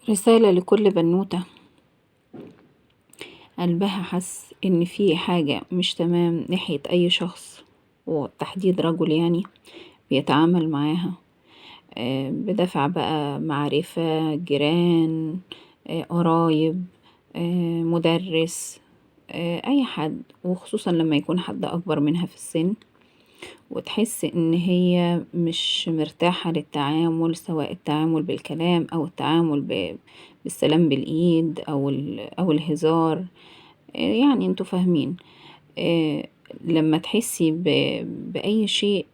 رسالة لكل بنوتة قلبها حس إن في حاجة مش تمام ناحية أي شخص، وتحديد رجل يعني بيتعامل معاها بدافع بقى معرفة، جيران، قرايب، مدرس، أي حد، وخصوصا لما يكون حد أكبر منها في السن، وتحس إن هي مش مرتاحة للتعامل، سواء التعامل بالكلام أو التعامل بالسلام بالإيد أو الهزار، يعني انتوا فاهمين. لما تحسي بأي شيء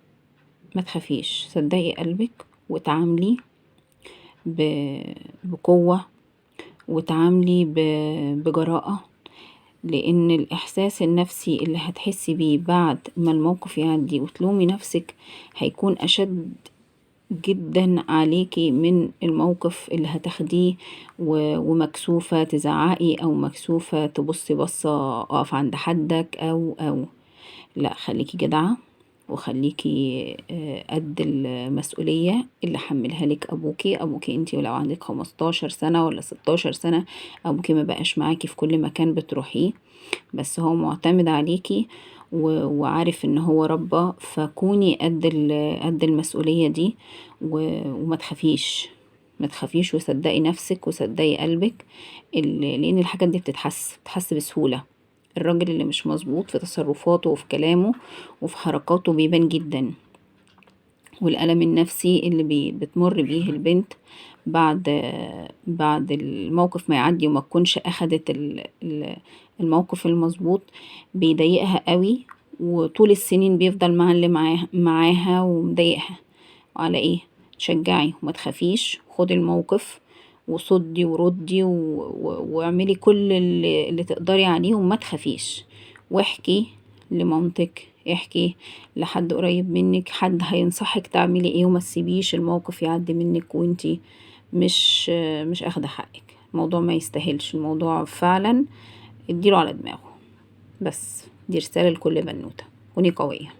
ما تخافيش، صدقي قلبك وتعاملي بقوة، وتعاملي بجراءة، لأن الإحساس النفسي اللي هتحسي بيه بعد ما الموقف يعدي وتلومي نفسك هيكون أشد جدا عليكي من الموقف اللي هتاخديه ومكسوفة تزعقي، أو مكسوفة تبصي بصة أقف عند حدك أو لا، خليكي جدعة، وخليكي قد المسؤولية اللي حملها لك أبوكي انتي، ولو عندك 15 سنة ولا 16 سنة أبوكي ما بقاش معاكي في كل مكان بتروحيه، بس هو معتمد عليكي وعارف ان هو ربى، فكوني قد المسؤولية دي، وما تخافيش، ما تخافيش، وصدقي نفسك وصدقي قلبك، لان الحاجات دي بتتحس بسهولة. الراجل اللي مش مظبوط في تصرفاته وفي كلامه وفي حركاته بيبان جدا، والألم النفسي اللي بتمر بيه البنت بعد الموقف ما يعدي وما تكونش أخدت الموقف المظبوط بيضايقها قوي، وطول السنين بيفضل معاها ومضايقها. على ايه؟ تشجعي وما تخافيش، خدي الموقف وصدي وردي واعملي كل اللي تقدري عليه، وما تخافيش، واحكي لمامتك، احكي لحد قريب منك، حد هينصحك تعملي ايه، وما تسيبيش الموقف يعدي منك وانتي مش اخده حقك. الموضوع ما يستاهلش، الموضوع فعلا اديله على دماغه. بس دي رسالة لكل بنوتة، كوني قوية.